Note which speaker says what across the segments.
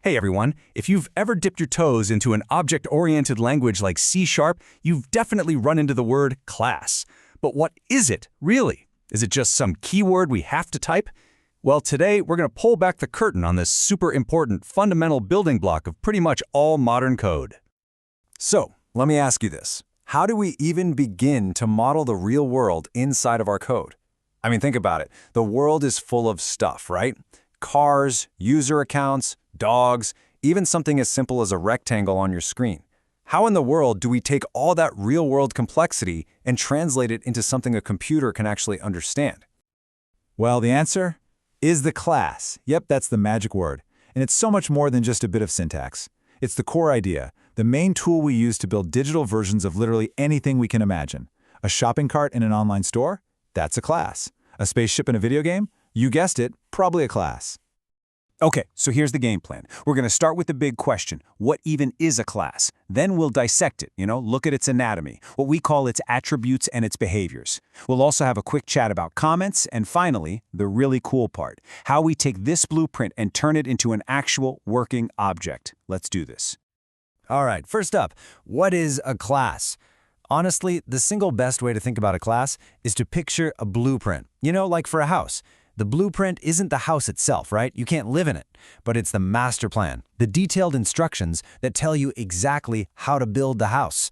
Speaker 1: Hey everyone, if you've ever dipped your toes into an object-oriented language like C#, you've definitely run into the word class. But what is it, really? Is it just some keyword we have to type? Well, today we're going to pull back the curtain on this super important fundamental building block of pretty much all modern code.
Speaker 2: So, let me ask you this. How do we even begin to model the real world inside of our code? I mean, think about it. The world is full of stuff, right? Cars, user accounts, dogs, even something as simple as a rectangle on your screen. How in the world do we take all that real-world complexity and translate it into something a computer can actually understand?
Speaker 3: Well, the answer is the class. Yep, that's the magic word. And it's so much more than just a bit of syntax. It's the core idea, the main tool we use to build digital versions of literally anything we can imagine. A shopping cart in an online store? That's a class. A spaceship in a video game? You guessed it, probably a class.
Speaker 1: Okay, so here's the game plan. We're going to start with the big question. What even is a class? Then we'll dissect it, look at its anatomy, what we call its attributes and its behaviors. We'll also have a quick chat about comments, and finally, the really cool part, how we take this blueprint and turn it into an actual working object. Let's do this.
Speaker 2: All right, first up, what is a class? Honestly, the single best way to think about a class is to picture a blueprint, like for a house. The blueprint isn't the house itself, right? You can't live in it, but it's the master plan, the detailed instructions that tell you exactly how to build the house.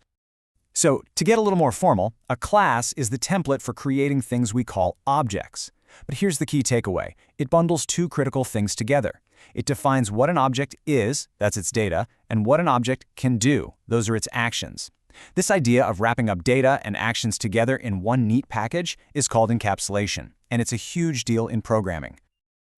Speaker 1: So, to get a little more formal, a class is the template for creating things we call objects. But here's the key takeaway. It bundles two critical things together. It defines what an object is, that's its data, and what an object can do, those are its actions. This idea of wrapping up data and actions together in one neat package is called encapsulation, and it's a huge deal in programming.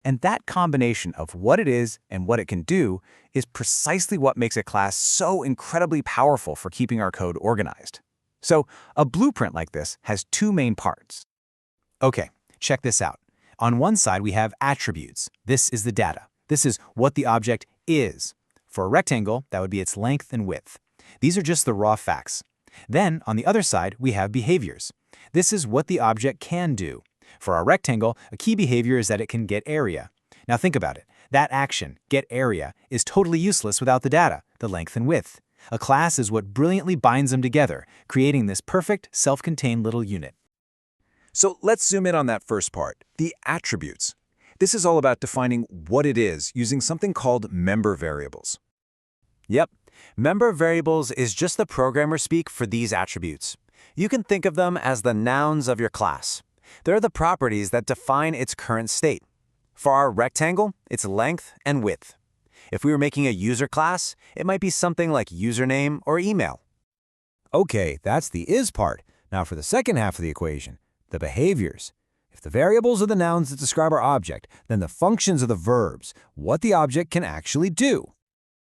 Speaker 1: And that combination of what it is and what it can do is precisely what makes a class so incredibly powerful for keeping our code organized. So, a blueprint like this has two main parts. Okay, check this out. On one side, we have attributes. This is the data. This is what the object is. For a rectangle, that would be its length and width. These are just the raw facts. Then, on the other side, we have behaviors. This is what the object can do. For our rectangle, a key behavior is that it can get area. Now think about it. That action, get area, is totally useless without the data, the length and width. A class is what brilliantly binds them together, creating this perfect, self-contained little unit.
Speaker 2: So let's zoom in on that first part, the attributes. This is all about defining what it is using something called member variables.
Speaker 4: Yep. Member variables is just the programmer speak for these attributes. You can think of them as the nouns of your class. They're the properties that define its current state. For our rectangle, it's length and width. If we were making a user class, it might be something like username or email.
Speaker 2: Okay, that's the is part. Now for the second half of the equation, the behaviors. If the variables are the nouns that describe our object, then the functions are the verbs, what the object can actually do.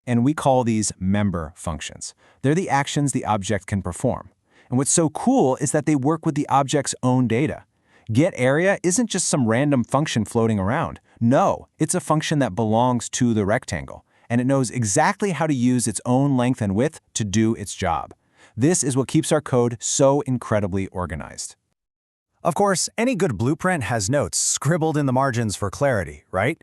Speaker 1: And we call these member functions. They're the actions the object can perform. And what's so cool is that they work with the object's own data. GetArea isn't just some random function floating around. No, it's a function that belongs to the rectangle, and it knows exactly how to use its own length and width to do its job. This is what keeps our code so incredibly organized.
Speaker 4: Of course, any good blueprint has notes scribbled in the margins for clarity, right?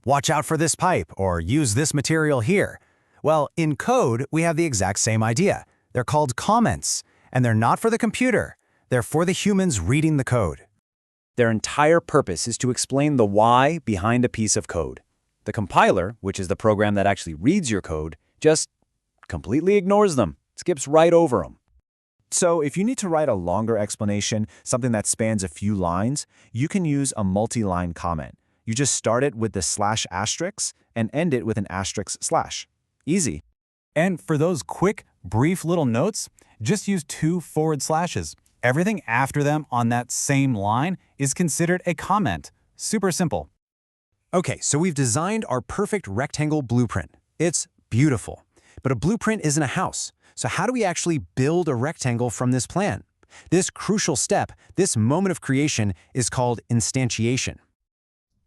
Speaker 4: Watch out for this pipe or use this material here. Well, in code, we have the exact same idea. They're called comments, and they're not for the computer. They're for the humans reading the code.
Speaker 1: Their entire purpose is to explain the why behind a piece of code. The compiler, which is the program that actually reads your code, just completely ignores them, skips right over them. So if you need to write a longer explanation, something that spans a few lines, you can use a multi-line comment. You just start it with the /* and end it with an */. Easy.
Speaker 3: And for those quick, brief little notes, just use 2 forward slashes. Everything after them on that same line is considered a comment. Super simple.
Speaker 4: Okay, so we've designed our perfect rectangle blueprint. It's beautiful. But a blueprint isn't a house. So how do we actually build a rectangle from this plan? This crucial step, this moment of creation, is called instantiation.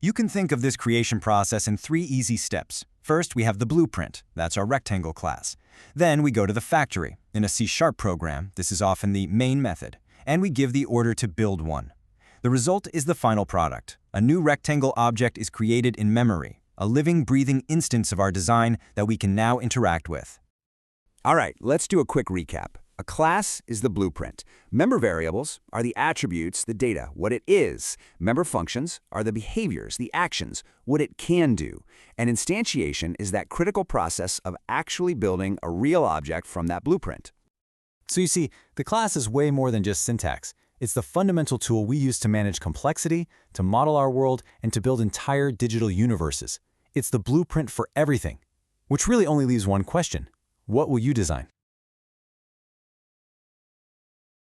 Speaker 1: You can think of this creation process in 3 easy steps. First, we have the blueprint. That's our rectangle class. Then we go to the factory. In a C# program, this is often the main method. And we give the order to build one. The result is the final product. A new rectangle object is created in memory.
Speaker 2: a living, breathing instance of our design that we can now interact with.
Speaker 5: All right, let's do a quick recap. A class is the blueprint. Member variables are the attributes, the data, what it is. Member functions are the behaviors, the actions, what it can do. And instantiation is that critical process of actually building a real object from that blueprint.
Speaker 1: So you see, the class is way more than just syntax. It's the fundamental tool we use to manage complexity, to model our world, and to build entire digital universes. It's the blueprint for everything. Which really only leaves one question. What will you design?